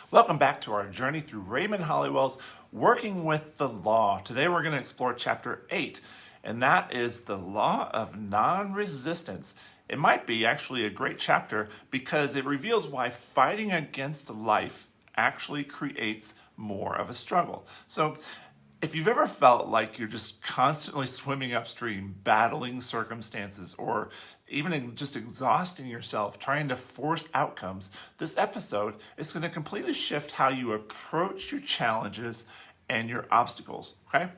Welcome back to our journey through Raymond Holliwell's Working with the Law. Today we're going to explore Chapter 8, and that is the Law of Non-Resistance. It might be actually a great chapter because it reveals why fighting against life actually creates more of a struggle. So if you've ever felt like you're just constantly swimming upstream, battling circumstances, or even just exhausting yourself trying to force outcomes, this episode is going to completely shift how you approach your challenges and your obstacles, okay?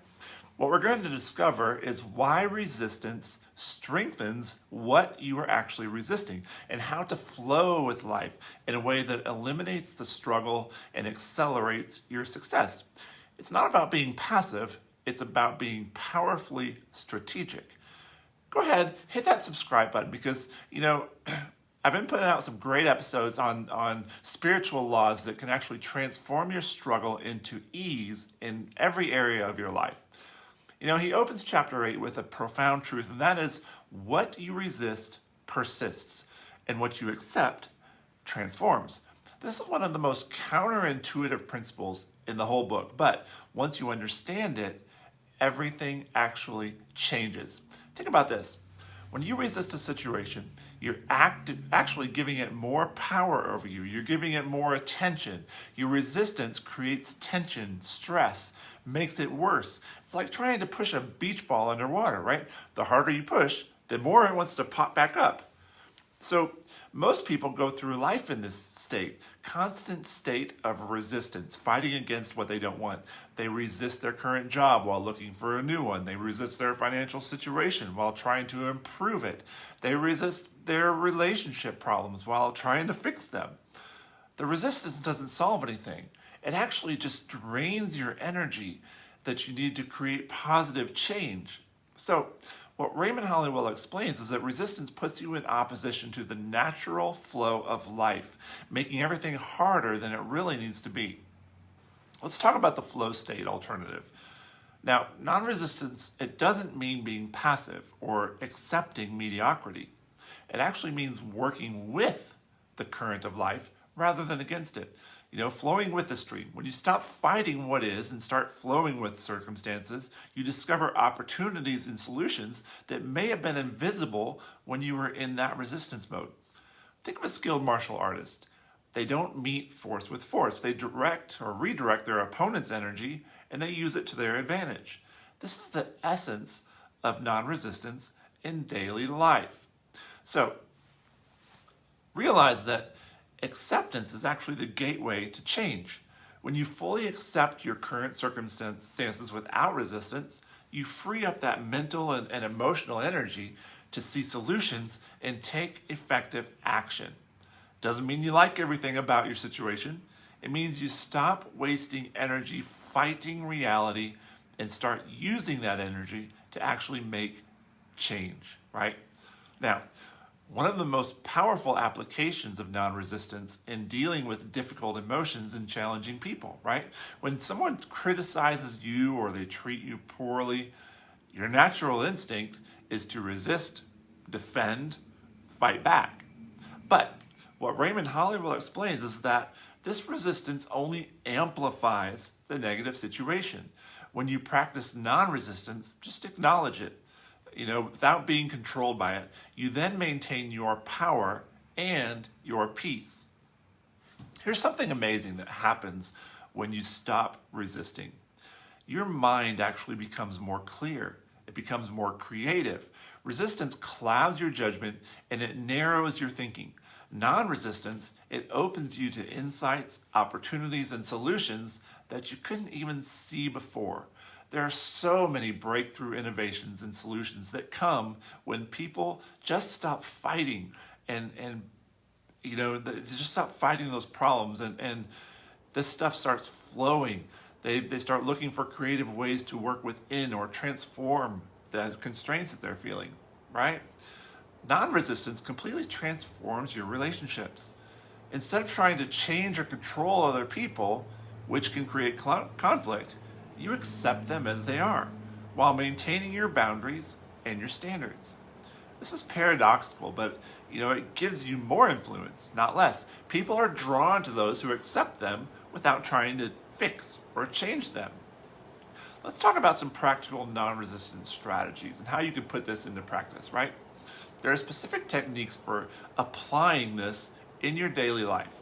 What we're going to discover is why resistance strengthens what you are actually resisting and how to flow with life in a way that eliminates the struggle and accelerates your success. It's not about being passive, it's about being powerfully strategic. Go ahead, hit that subscribe button because, I've been putting out some great episodes on spiritual laws that can actually transform your struggle into ease in every area of your life. He opens chapter 8 with a profound truth, and that is what you resist persists, and what you accept transforms. This is one of the most counterintuitive principles in the whole book, but once you understand it, everything actually changes. Think about this. When you resist a situation, you're actually giving it more power over you. You're giving it more attention. Your resistance creates tension, stress, makes it worse. It's like trying to push a beach ball underwater, right? The harder you push, the more it wants to pop back up. So most people go through life in this state, constant state of resistance, fighting against what they don't want. They resist their current job while looking for a new one. They resist their financial situation while trying to improve it. They resist their relationship problems while trying to fix them. The resistance doesn't solve anything. It actually just drains your energy that you need to create positive change. So what Raymond Holliwell explains is that resistance puts you in opposition to the natural flow of life, making everything harder than it really needs to be. Let's talk about the flow state alternative. Now, non-resistance, it doesn't mean being passive or accepting mediocrity. It actually means working with the current of life rather than against it. Flowing with the stream. When you stop fighting what is and start flowing with circumstances, you discover opportunities and solutions that may have been invisible when you were in that resistance mode. Think of a skilled martial artist. They don't meet force with force. They direct or redirect their opponent's energy and they use it to their advantage. This is the essence of non-resistance in daily life. So, realize that acceptance is actually the gateway to change. When you fully accept your current circumstances without resistance, you free up that mental and emotional energy to see solutions and take effective action. Doesn't mean you like everything about your situation. It means you stop wasting energy fighting reality and start using that energy to actually make change, right? Now, one of the most powerful applications of non-resistance in dealing with difficult emotions and challenging people, right? When someone criticizes you or they treat you poorly, your natural instinct is to resist, defend, fight back. But what Raymond Holliwell explains is that this resistance only amplifies the negative situation. When you practice non-resistance, just acknowledge it. Without being controlled by it, you then maintain your power and your peace. Here's something amazing that happens when you stop resisting. Your mind actually becomes more clear. It becomes more creative. Resistance clouds your judgment and it narrows your thinking. Non-resistance, it opens you to insights, opportunities, and solutions that you couldn't even see before. There are so many breakthrough innovations and solutions that come when people just stop fighting and just stop fighting those problems and this stuff starts flowing. They start looking for creative ways to work within or transform the constraints that they're feeling, right? Non-resistance completely transforms your relationships. Instead of trying to change or control other people, which can create conflict, you accept them as they are, while maintaining your boundaries and your standards. This is paradoxical, but it gives you more influence, not less. People are drawn to those who accept them without trying to fix or change them. Let's talk about some practical non-resistance strategies and how you can put this into practice, right? There are specific techniques for applying this in your daily life.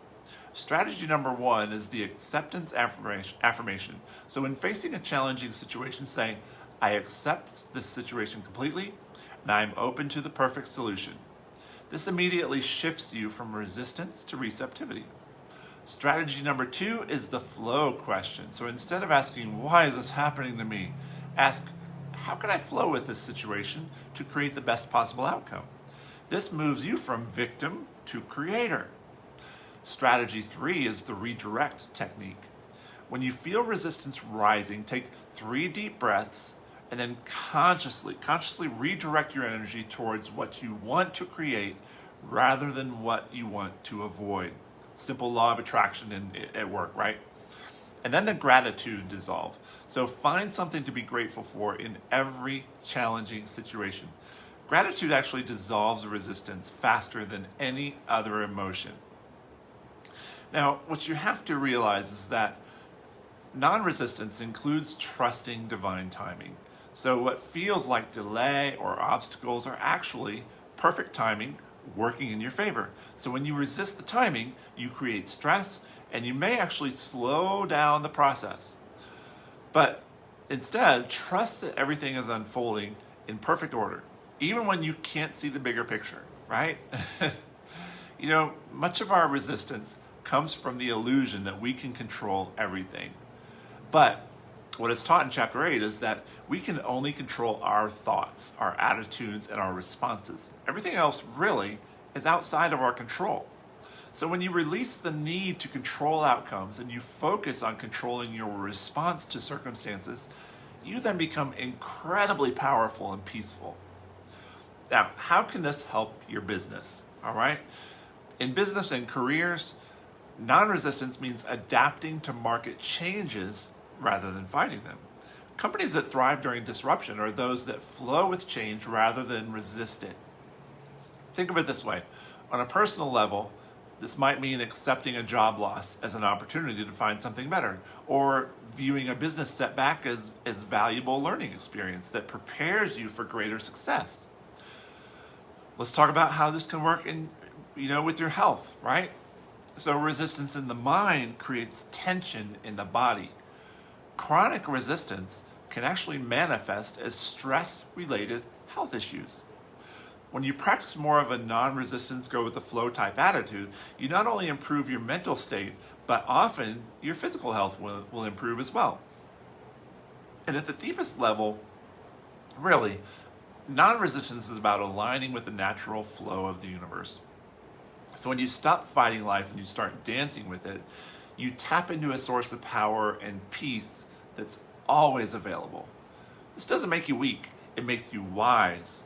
Strategy number 1 is the acceptance affirmation. So when facing a challenging situation, say, I accept this situation completely, and I am open to the perfect solution. This immediately shifts you from resistance to receptivity. Strategy number 2 is the flow question. So instead of asking, why is this happening to me? Ask, how can I flow with this situation to create the best possible outcome? This moves you from victim to creator. Strategy 3 is the redirect technique. When you feel resistance rising, take 3 deep breaths and then consciously redirect your energy towards what you want to create rather than what you want to avoid. Simple law of attraction at work, right? And then the gratitude dissolve. So find something to be grateful for in every challenging situation. Gratitude actually dissolves resistance faster than any other emotion. Now, what you have to realize is that non-resistance includes trusting divine timing. So what feels like delay or obstacles are actually perfect timing working in your favor. So when you resist the timing, you create stress and you may actually slow down the process. But instead, trust that everything is unfolding in perfect order, even when you can't see the bigger picture, right? Much of our resistance comes from the illusion that we can control everything. But what is taught in chapter 8 is that we can only control our thoughts, our attitudes, and our responses. Everything else really is outside of our control. So when you release the need to control outcomes and you focus on controlling your response to circumstances, you then become incredibly powerful and peaceful. Now, how can this help your business? All right. In business and careers, non-resistance means adapting to market changes rather than fighting them. Companies that thrive during disruption are those that flow with change rather than resist it. Think of it this way. On a personal level, this might mean accepting a job loss as an opportunity to find something better, or viewing a business setback as valuable learning experience that prepares you for greater success. Let's talk about how this can work with your health, right? So resistance in the mind creates tension in the body. Chronic resistance can actually manifest as stress-related health issues. When you practice more of a non-resistance, go with the flow type attitude, you not only improve your mental state, but often your physical health will improve as well. And at the deepest level, really, non-resistance is about aligning with the natural flow of the universe. So when you stop fighting life and you start dancing with it, you tap into a source of power and peace that's always available. This doesn't make you weak, it makes you wise.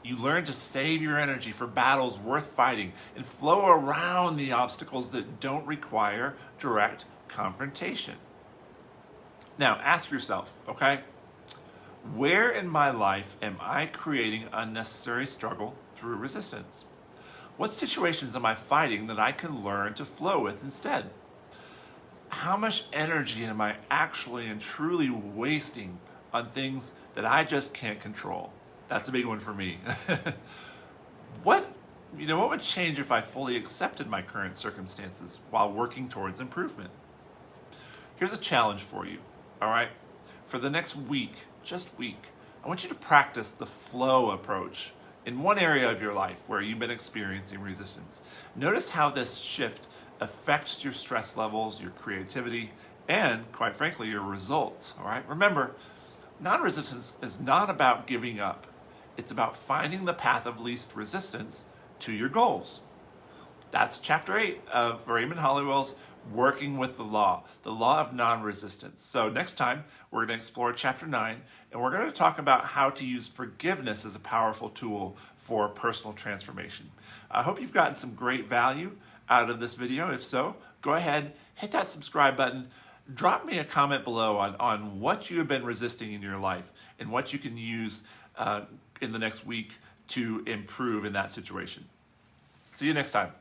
You learn to save your energy for battles worth fighting and flow around the obstacles that don't require direct confrontation. Now, ask yourself, okay, where in my life am I creating unnecessary struggle through resistance? What situations am I fighting that I can learn to flow with instead? How much energy am I actually and truly wasting on things that I just can't control? That's a big one for me. What would change if I fully accepted my current circumstances while working towards improvement? Here's a challenge for you, all right? For the next week, I want you to practice the flow approach in one area of your life where you've been experiencing resistance. Notice how this shift affects your stress levels, your creativity, and quite frankly, your results, all right? Remember, non-resistance is not about giving up. It's about finding the path of least resistance to your goals. That's chapter 8 of Raymond Holliwell's Working with the Law of non-resistance. So next time, we're going to explore chapter 9, and we're going to talk about how to use forgiveness as a powerful tool for personal transformation. I hope you've gotten some great value out of this video. If so, go ahead, hit that subscribe button, drop me a comment below on what you have been resisting in your life and what you can use in the next week to improve in that situation. See you next time.